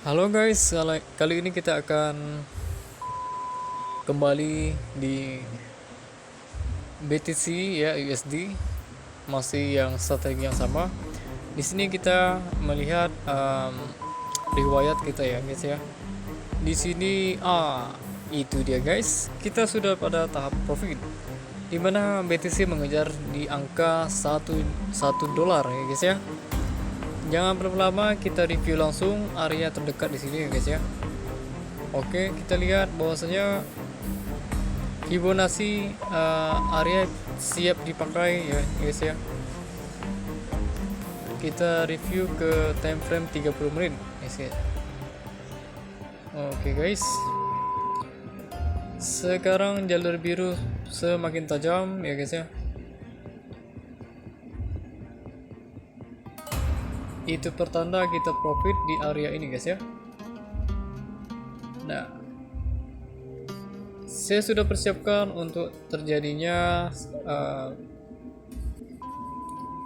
Halo guys, kali ini kita akan kembali di BTC ya USD, masih yang strategi yang sama. Di sini kita melihat riwayat kita ya guys ya. Di sini itu dia guys, kita sudah pada tahap profit di mana BTC mengejar di angka 1 dolar ya guys ya. Jangan berlama-lama, kita review langsung area terdekat di sini ya guys ya. Oke, kita lihat bahwasanya Fibonacci area siap dipakai ya guys ya. Kita review ke time frame 30 menit guys ya. Oke guys. Sekarang jalur biru semakin tajam ya guys ya. Itu pertanda kita profit di area ini guys ya. Nah, saya sudah persiapkan untuk terjadinya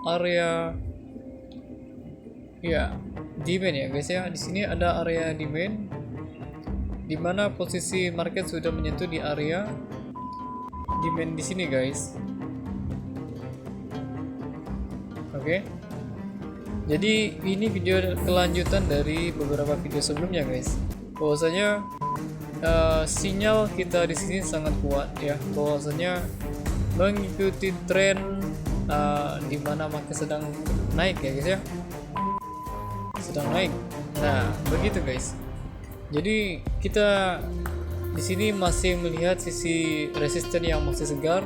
area ya demand ya guys ya. Di sini ada area demand di mana posisi market sudah menyentuh di area demand di sini guys. Oke. Jadi ini video kelanjutan dari beberapa video sebelumnya guys. Bahwasanya sinyal kita di sini sangat kuat ya. Bahwasanya mengikuti tren di mana market sedang naik ya guys ya. Sedang naik. Nah, begitu guys. Jadi kita di sini masih melihat sisi resisten yang masih segar,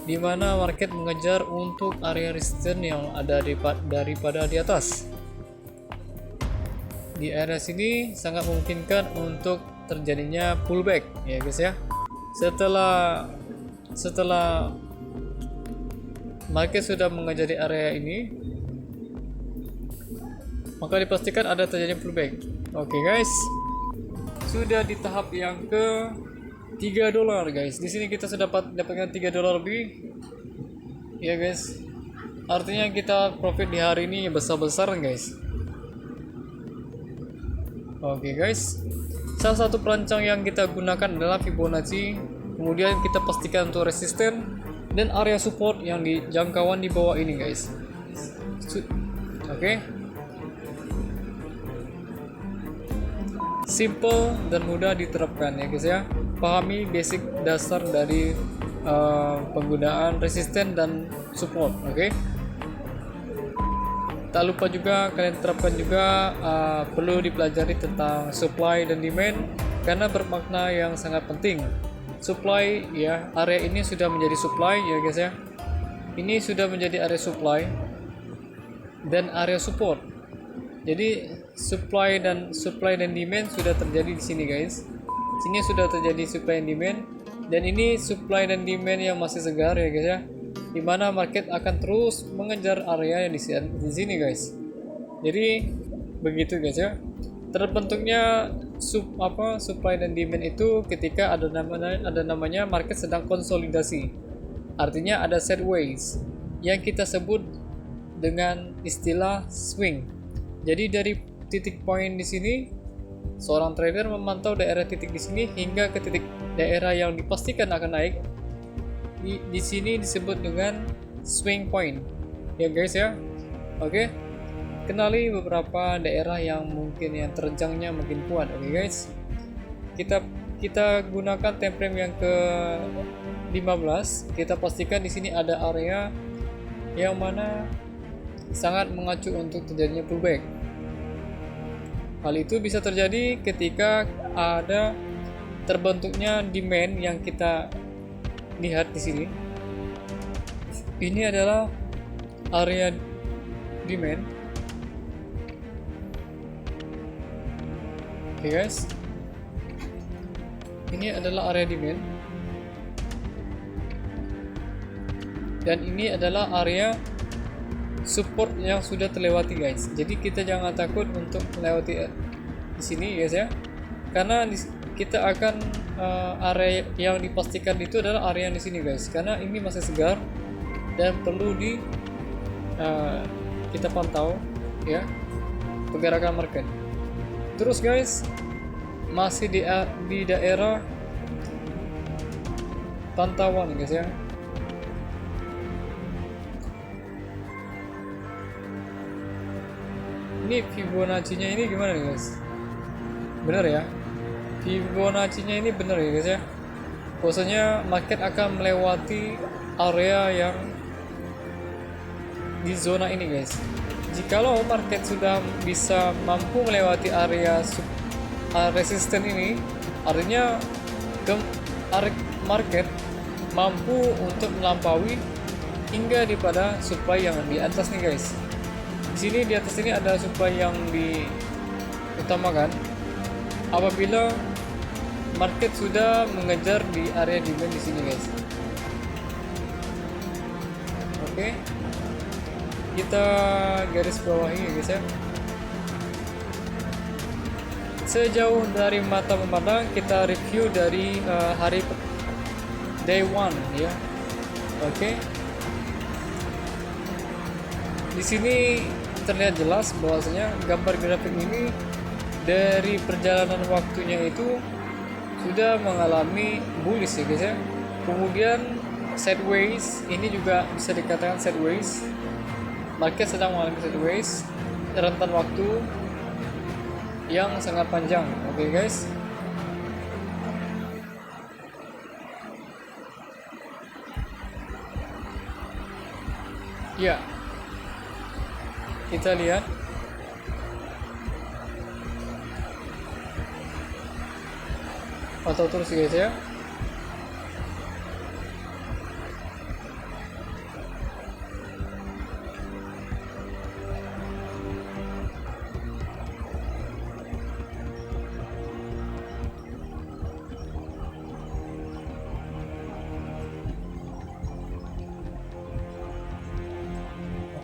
di mana market mengejar untuk area resisten yang ada daripada di atas. Di area sini sangat memungkinkan untuk terjadinya pullback ya guys ya. Setelah market sudah mengejar di area ini, maka dipastikan ada terjadinya pullback. Oke guys, sudah di tahap yang ke 3 dolar guys. Di sini kita sudah dapatkan 3 dolar lebih. Ya guys. Artinya kita profit di hari ini besar-besaran guys. Oke guys. Salah satu perancang yang kita gunakan adalah Fibonacci. Kemudian kita pastikan untuk resisten dan area support yang di jangkauan di bawah ini guys. Oke. Simple dan mudah diterapkan ya guys ya. Pahami basic dasar dari penggunaan resisten dan support. Oke. Tak lupa juga kalian terapkan juga perlu dipelajari tentang supply dan demand karena bermakna yang sangat penting. Supply ya, area ini sudah menjadi supply ya guys ya. Ini sudah menjadi area supply dan area support. Jadi supply dan demand sudah terjadi di sini guys. Sini sudah terjadi supply dan demand, dan ini supply dan demand yang masih segar ya guys ya. Dimana market akan terus mengejar area yang di sini guys. Jadi begitu guys ya. Terbentuknya supply dan demand itu ketika ada namanya market sedang konsolidasi. Artinya ada sideways yang kita sebut dengan istilah swing. Jadi dari titik poin di sini, seorang trader memantau daerah titik di sini hingga ke titik daerah yang dipastikan akan naik. Di sini disebut dengan swing point. Ya guys ya. Oke. Kenali beberapa daerah yang mungkin yang terjangnya mungkin kuat. Oke guys. Kita gunakan time frame yang ke 15. Kita pastikan di sini ada area yang mana sangat mengacu untuk terjadinya pullback. Hal itu bisa terjadi ketika ada terbentuknya demand yang kita lihat di sini. Ini adalah area demand. Oke guys. Ini adalah area demand. Dan ini adalah area support yang sudah terlewati guys. Jadi kita jangan takut untuk melewati di sini guys ya. Karena kita akan area yang dipastikan itu adalah area di sini guys. Karena ini masih segar dan perlu kita pantau ya pergerakan market. Terus guys, masih di daerah pantauan guys ya. Ini Fibonacci-nya ini gimana nih guys? Bener ya? Fibonacci-nya ini bener ya guys ya? Maksudnya market akan melewati area yang di zona ini guys. Jikalau market sudah bisa mampu melewati area resisten ini, artinya market mampu untuk melampaui hingga pada supply yang di atas nih guys. Di sini di atas ini ada supply yang diutamakan apabila market sudah mengejar di area demand di sini guys. Oke, kita garis bawahi ya guys ya. Sejauh dari mata memandang, kita review dari hari day one ya. Oke, di sini terlihat jelas bahwasanya gambar grafik ini dari perjalanan waktunya itu sudah mengalami bullish ya guys ya. Kemudian sideways, ini juga bisa dikatakan sideways. Market sedang mengalami sideways, rentan waktu yang sangat panjang. Oke guys. Ya, kita lihat atau terus guys ya.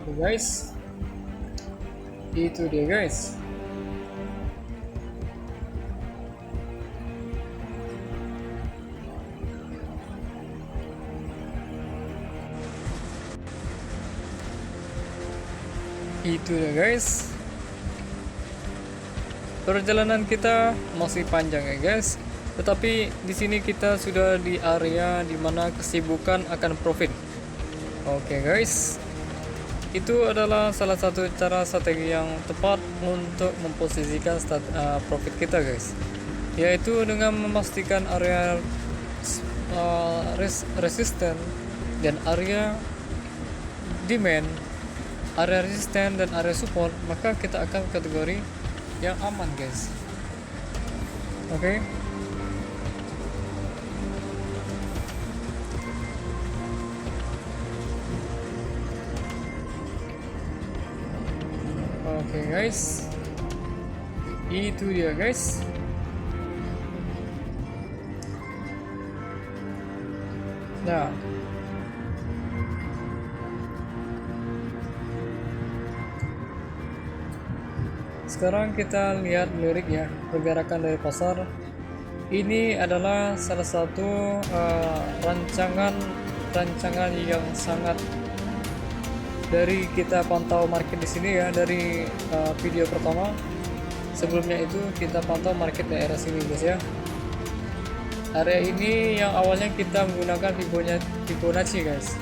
Oke guys, itu dia guys. Itu ya guys, perjalanan kita masih panjang ya guys, tetapi di sini kita sudah di area dimana kesibukan akan profit. Oke guys, itu adalah salah satu cara strategi yang tepat untuk memposisikan profit kita guys, yaitu dengan memastikan area resisten dan area demand, area resisten dan area support, maka kita akan kategori yang aman guys. Oke. Oke guys, itu dia guys. Nah, sekarang kita lihat lirik ya, pergerakan dari pasar. Ini adalah salah satu rancangan yang sangat dari kita pantau market di sini ya, dari video pertama. Sebelumnya itu kita pantau market daerah sini guys ya. Area ini yang awalnya kita menggunakan Fibonacci guys,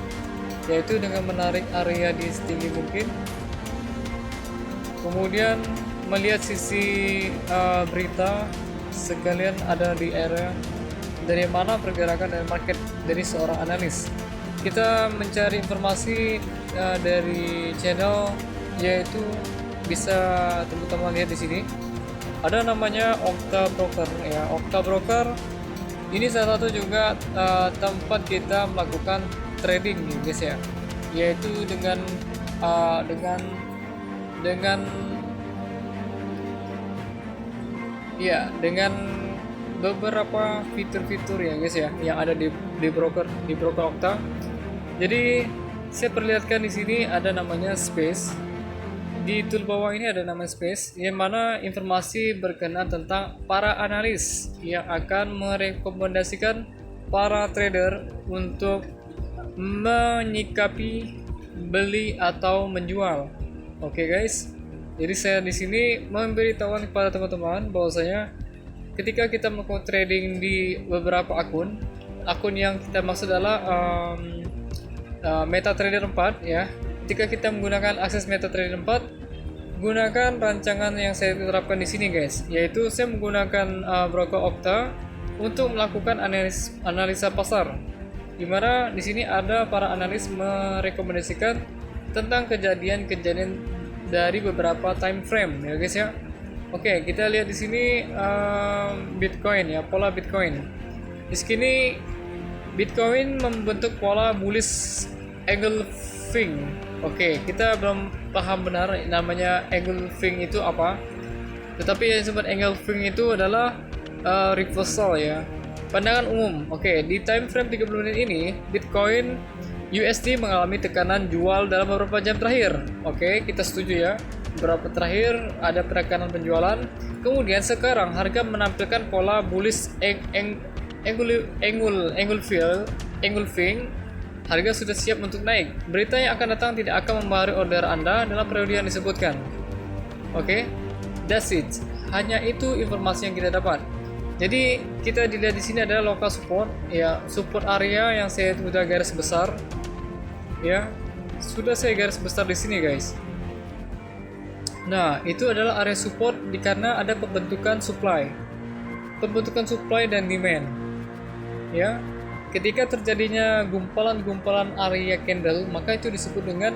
yaitu dengan menarik area di setinggi mungkin, kemudian melihat sisi berita sekalian ada di area dari mana pergerakan dari market dari seorang analis. Kita mencari informasi dari channel, yaitu bisa teman-teman lihat di sini ada namanya Okta Broker ya. Okta Broker ini salah satu juga tempat kita melakukan trading guys ya, yaitu dengan beberapa fitur-fitur ya guys ya yang ada di broker Okta. Jadi saya perlihatkan di sini ada namanya space. Di tool bawah ini ada nama space, yang mana informasi berkenaan tentang para analis yang akan merekomendasikan para trader untuk menyikapi beli atau menjual. Oke guys, Jadi saya di sini memberitahukan kepada teman-teman bahwasanya ketika kita melakukan trading di beberapa akun yang kita maksud adalah MetaTrader 4 ya. Ketika kita menggunakan akses MetaTrader 4, gunakan rancangan yang saya terapkan di sini guys, yaitu saya menggunakan broker Okta untuk melakukan analisa pasar. Dimana di sini ada para analis merekomendasikan tentang kejadian-kejadian dari beberapa time frame ya guys ya. Oke, kita lihat di sini Bitcoin ya, pola Bitcoin. Di sini Bitcoin membentuk pola bullish engulfing. Oke, kita belum paham benar namanya engulfing itu apa. Tetapi yang disebut engulfing itu adalah reversal ya. Pandangan umum. Oke, di time frame 30 menit ini Bitcoin USD mengalami tekanan jual dalam beberapa jam terakhir. Oke, kita setuju ya. Beberapa terakhir ada tekanan penjualan. Kemudian sekarang harga menampilkan pola bullish engulfing. Harga sudah siap untuk naik. Berita yang akan datang tidak akan mempengaruhi order Anda dalam periode yang disebutkan. Oke, that's it. Hanya itu informasi yang kita dapat. Jadi kita dilihat di sini adalah local support ya, support area yang saya sudah garis besar ya, sudah saya garis besar di sini guys. Nah, itu adalah area support karena ada pembentukan supply dan demand ya. Ketika terjadinya gumpalan-gumpalan area candle, maka itu disebut dengan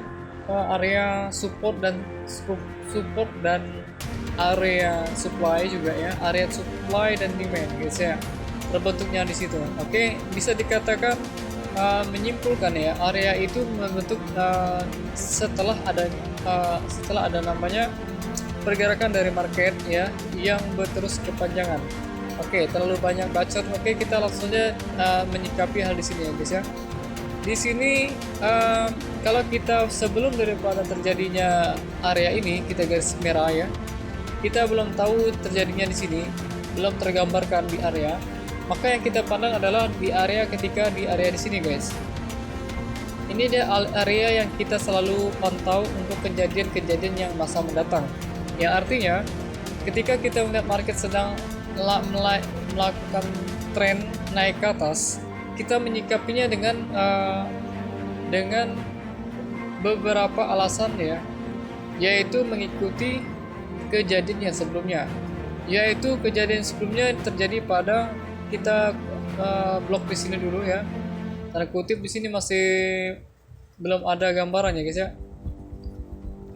area support dan area supply juga ya, area supply dan demand guys ya, terbentuknya di situ. Oke, bisa dikatakan menyimpulkan ya, area itu membentuk setelah ada namanya pergerakan dari market ya yang berterus kepanjangan. Oke, terlalu banyak bacot. Oke, kita langsung saja menyikapi hal di sini ya guys ya. Di sini kalau kita sebelum daripada terjadinya area ini, kita garis merah ya, kita belum tahu terjadinya di sini, belum tergambarkan di area, maka yang kita pandang adalah di area ketika di area di sini guys. Ini dia area yang kita selalu pantau untuk kejadian-kejadian yang masa mendatang. Yang artinya ketika kita melihat market sedang melakukan tren naik ke atas, kita menyikapinya dengan beberapa alasan ya, yaitu mengikuti kejadian yang sebelumnya. Yaitu kejadian sebelumnya terjadi pada kita blok di sini dulu ya. Tanda kutip di sini masih belum ada gambarannya guys ya.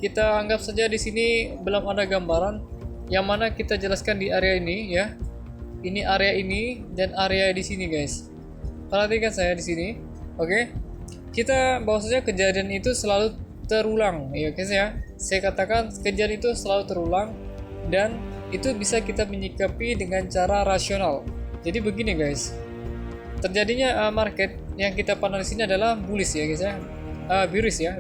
Kita anggap saja di sini belum ada gambaran, yang mana kita jelaskan di area ini ya. Ini area ini dan area di sini guys. Perhatikan saya di sini. Oke. Kita bahwasanya kejadian itu selalu terulang ya guys ya. Saya katakan kejadian itu selalu terulang dan itu bisa kita menyikapi dengan cara rasional. Jadi begini guys. Terjadinya market yang kita pandang di sini adalah bullish ya guys ya.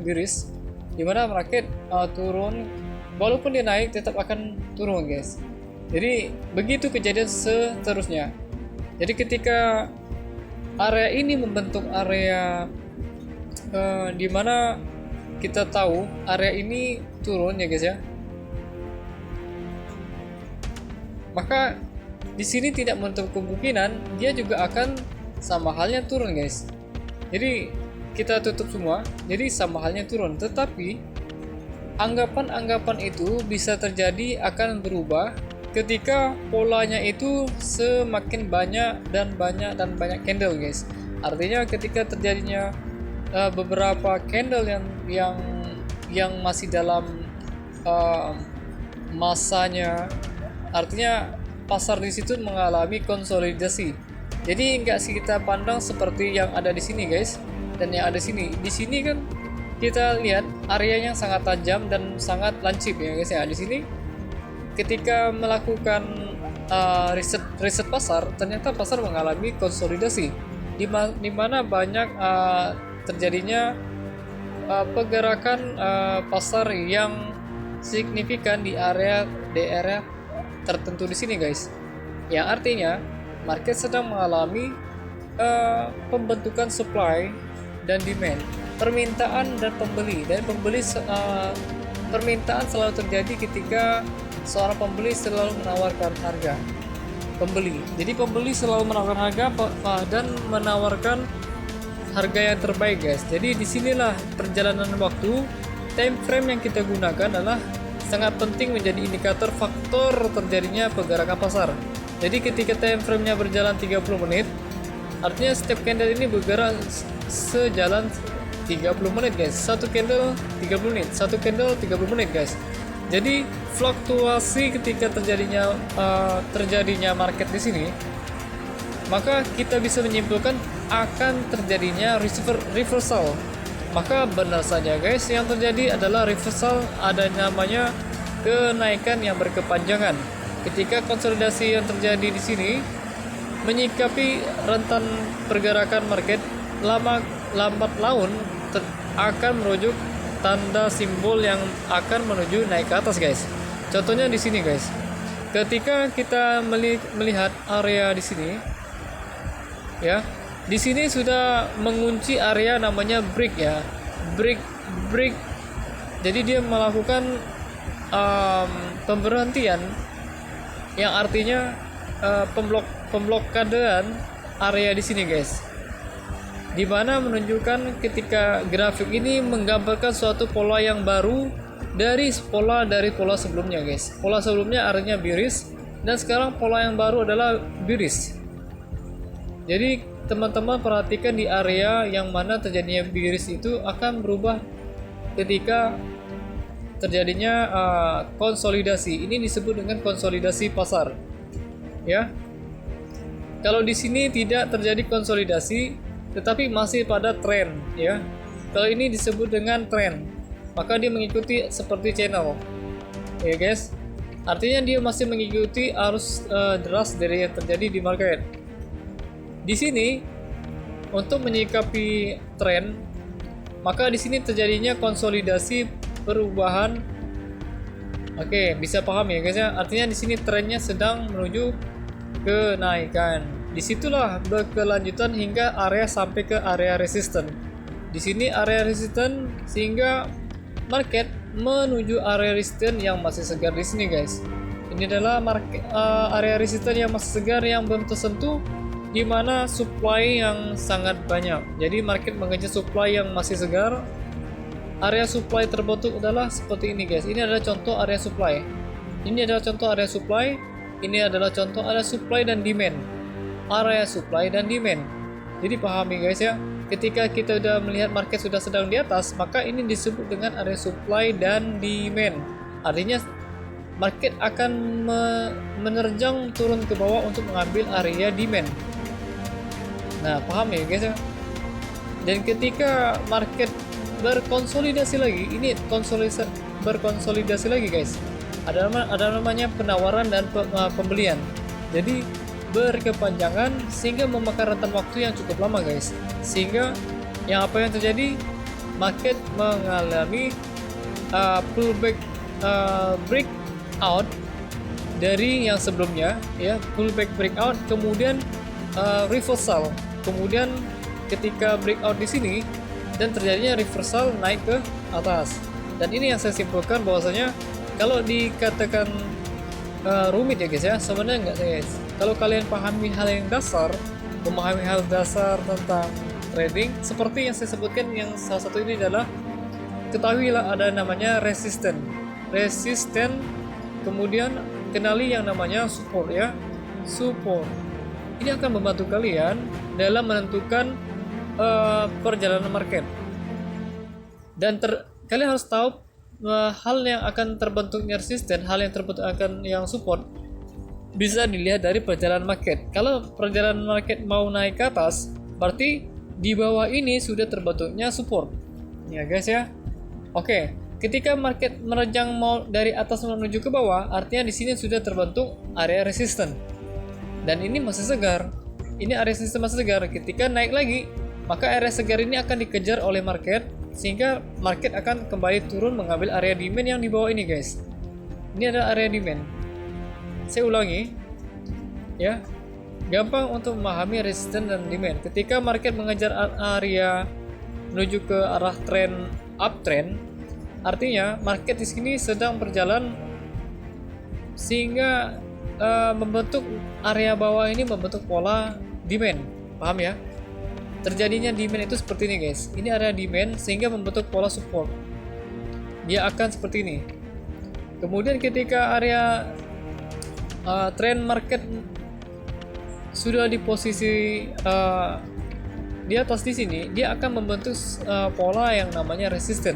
Bearish. Di mana market turun, walaupun dia naik tetap akan turun guys. Jadi begitu kejadian seterusnya. Jadi ketika area ini membentuk area di mana kita tahu area ini turun ya guys ya, maka di sini tidak menutup kemungkinan dia juga akan sama halnya turun guys. Jadi kita tutup semua, jadi sama halnya turun. Tetapi anggapan-anggapan itu bisa terjadi akan berubah ketika polanya itu semakin banyak candle guys. Artinya ketika terjadinya beberapa candle yang masih dalam masanya, artinya pasar di situ mengalami konsolidasi. Jadi nggak sih kita pandang seperti yang ada di sini guys dan yang ada di sini. Di sini kan kita lihat areanya sangat tajam dan sangat lancip ya guys ya. Di sini ketika melakukan riset pasar, ternyata pasar mengalami konsolidasi di mana banyak terjadinya pergerakan pasar yang signifikan di daerah tertentu di sini guys. Yang artinya market sedang mengalami pembentukan supply dan demand, permintaan dan pembeli permintaan selalu terjadi ketika seorang pembeli selalu menawarkan harga pembeli. Jadi pembeli selalu menawarkan harga dan menawarkan harga yang terbaik, guys. Jadi disinilah perjalanan waktu, time frame yang kita gunakan adalah sangat penting menjadi indikator faktor terjadinya pergerakan pasar. Jadi ketika time frame-nya berjalan 30 menit, artinya setiap candle ini bergerak sejalan 30 menit, guys. Satu candle 30 menit, satu candle 30 menit, guys. Jadi fluktuasi ketika terjadinya market di sini, maka kita bisa menyimpulkan akan terjadinya reversal. Maka benar saja, guys, yang terjadi adalah reversal, ada namanya kenaikan yang berkepanjangan. Ketika konsolidasi yang terjadi di sini menyikapi rentan pergerakan market lambat laun akan merujuk tanda simbol yang akan menuju naik ke atas, guys. Contohnya di sini, guys. Ketika kita melihat area di sini, ya, di sini sudah mengunci area namanya break, ya, break. Jadi dia melakukan pemberhentian, yang artinya pemblokadean area di sini, guys. Di mana menunjukkan ketika grafik ini menggambarkan suatu pola yang baru dari pola sebelumnya, guys. Pola sebelumnya artinya bearish, dan sekarang pola yang baru adalah bearish. Jadi teman-teman perhatikan di area yang mana terjadinya bearish itu akan berubah ketika terjadinya konsolidasi. Ini disebut dengan konsolidasi pasar, ya. Kalau di sini tidak terjadi konsolidasi tetapi masih pada tren, ya. Kalau ini disebut dengan tren, maka dia mengikuti seperti channel, ya, guys. Artinya dia masih mengikuti arus deras dari yang terjadi di market. Di sini untuk menyikapi tren, maka di sini terjadinya konsolidasi perubahan. Oke, bisa paham ya, guys, ya. Artinya di sini trennya sedang menuju kenaikan. Disitulah berkelanjutan hingga area sampai ke area resisten. Di sini area resisten sehingga market menuju area resisten yang masih segar di sini, guys. Ini adalah area resisten yang masih segar yang belum tersentuh, di mana supply yang sangat banyak. Jadi market mengejar supply yang masih segar. Area supply terbentuk adalah seperti ini, guys. Ini adalah contoh area supply. Ini adalah contoh area supply. Ini adalah contoh area supply dan demand. Area supply dan demand. Jadi pahami, guys, ya. Ketika kita sudah melihat market sudah sedang di atas, maka ini disebut dengan area supply dan demand. Artinya market akan menerjang turun ke bawah untuk mengambil area demand. Nah, paham ya, guys, ya. Dan ketika market berkonsolidasi lagi, ini berkonsolidasi lagi, guys. Ada namanya penawaran dan pembelian. Jadi berkepanjangan sehingga memakan rentan waktu yang cukup lama, guys. Sehingga yang terjadi, market mengalami pullback breakout dari yang sebelumnya, ya, pullback breakout, kemudian reversal, kemudian ketika breakout di sini dan terjadinya reversal naik ke atas. Dan ini yang saya simpulkan bahwasanya kalau dikatakan rumit, ya, guys, ya, sebenarnya enggak, guys. Kalau kalian pahami hal yang dasar, memahami hal dasar tentang trading, seperti yang saya sebutkan, yang salah satu ini adalah ketahuilah ada namanya resisten, kemudian kenali yang namanya support, ya, support. Ini akan membantu kalian dalam menentukan perjalanan market. Dan kalian harus tahu hal yang akan terbentuknya resisten, hal yang terbentuk akan yang support bisa dilihat dari perjalanan market. Kalau perjalanan market mau naik ke atas, berarti di bawah ini sudah terbentuknya support, ya, guys, ya. Oke, ketika market merejang mau dari atas menuju ke bawah, artinya di sini sudah terbentuk area resisten. Dan ini masih segar. Ini area resisten masih segar. Ketika naik lagi, maka area segar ini akan dikejar oleh market, sehingga market akan kembali turun mengambil area demand yang di bawah ini, guys. Ini adalah area demand. Saya ulangi, ya, gampang untuk memahami resisten dan demand. Ketika market mengejar area menuju ke arah trend uptrend, Artinya market di sini sedang berjalan sehingga membentuk area bawah ini membentuk pola demand, paham ya? Terjadinya demand itu seperti ini guys, ini area demand sehingga membentuk pola support, dia akan seperti ini. Kemudian ketika area trend market sudah di posisi di atas di sini, dia akan membentuk pola yang namanya resisten.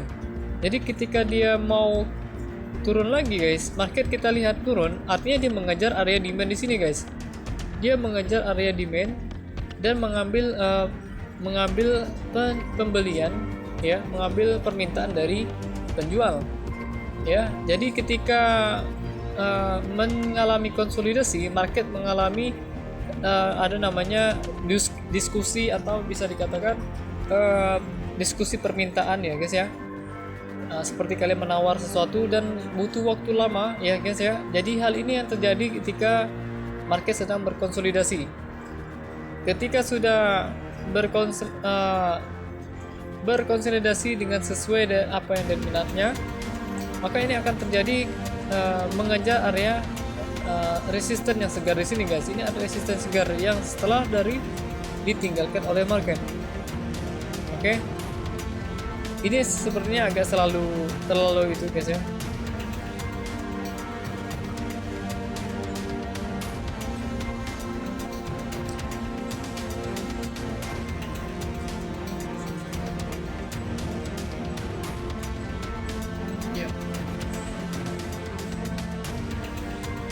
Jadi ketika dia mau turun lagi guys, market kita lihat turun, artinya dia mengejar area demand di sini guys. Dia mengejar area demand dan mengambil pembelian, ya, mengambil permintaan dari penjual, ya. Jadi ketika mengalami konsolidasi, market mengalami ada namanya diskusi atau bisa dikatakan diskusi permintaan ya guys ya. Seperti kalian menawar sesuatu dan butuh waktu lama ya guys ya. Jadi hal ini yang terjadi ketika market sedang berkonsolidasi. Ketika sudah berkonsolidasi dengan sesuai dengan apa yang diminatnya, maka ini akan terjadi mengejar area resisten yang segar di sini guys. Ini ada resisten segar yang setelah dari ditinggalkan oleh market. Oke. Ini sepertinya agak terlalu itu guys ya.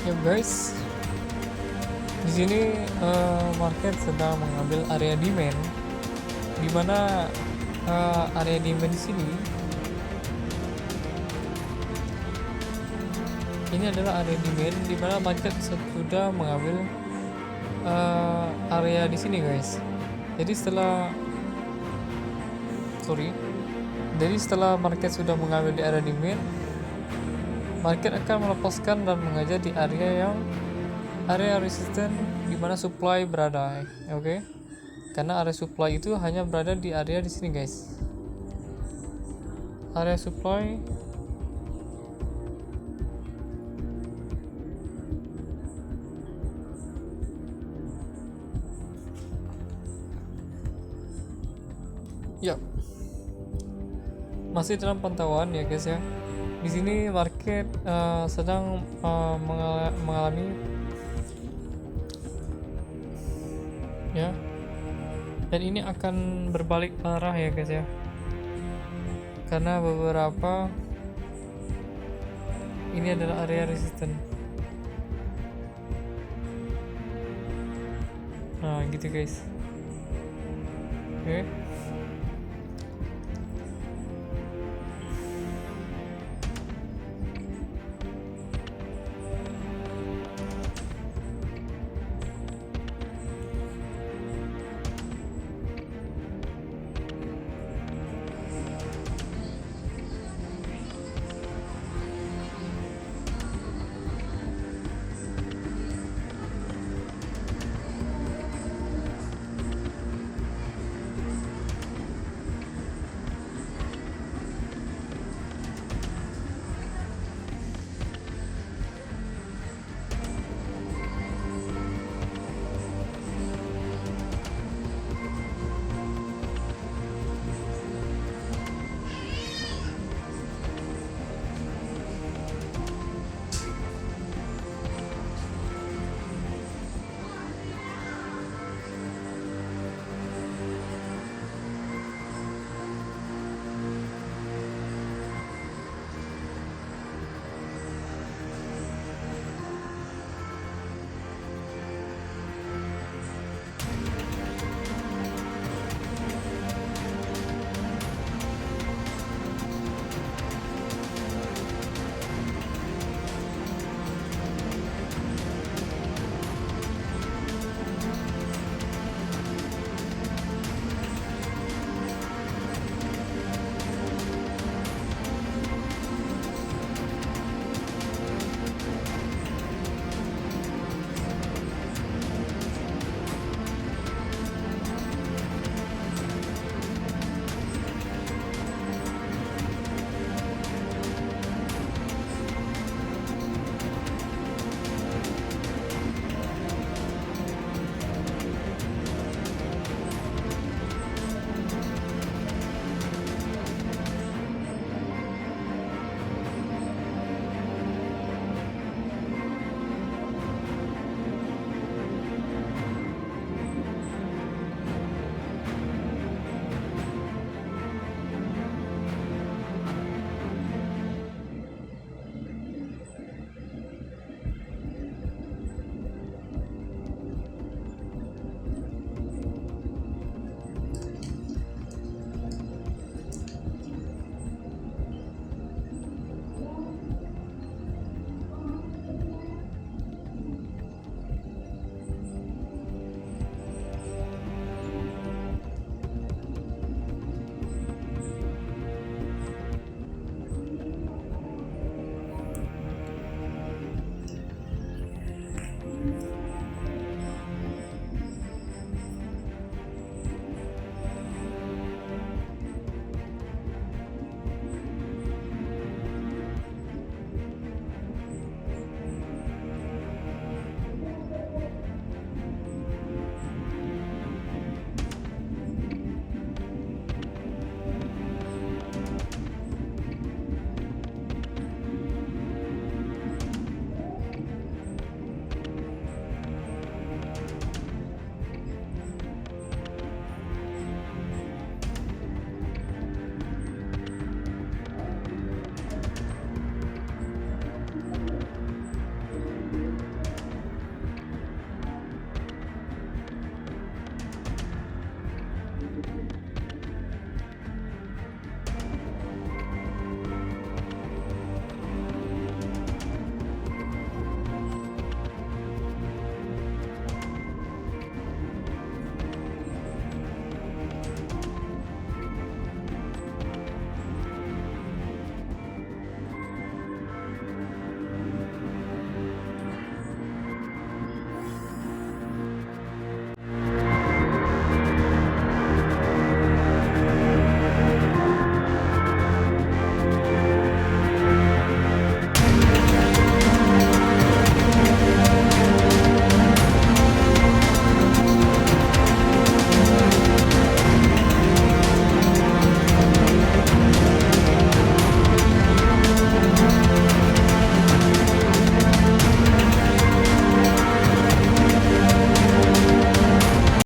Ya guys, di sini market sedang mengambil area demand, di mana area demand di sini ini adalah area demand di mana market sudah mengambil area di sini guys. Jadi setelah market sudah mengambil di area demand, market akan melepaskan dan mengejar di area resisten di mana supply berada, oke? Karena area supply itu hanya berada di area di sini guys. Area supply ya masih dalam pantauan ya guys ya. Di sini market sedang mengalami ya, dan ini akan berbalik arah ya guys ya, karena beberapa ini adalah area resisten. Nah gitu guys. Oke.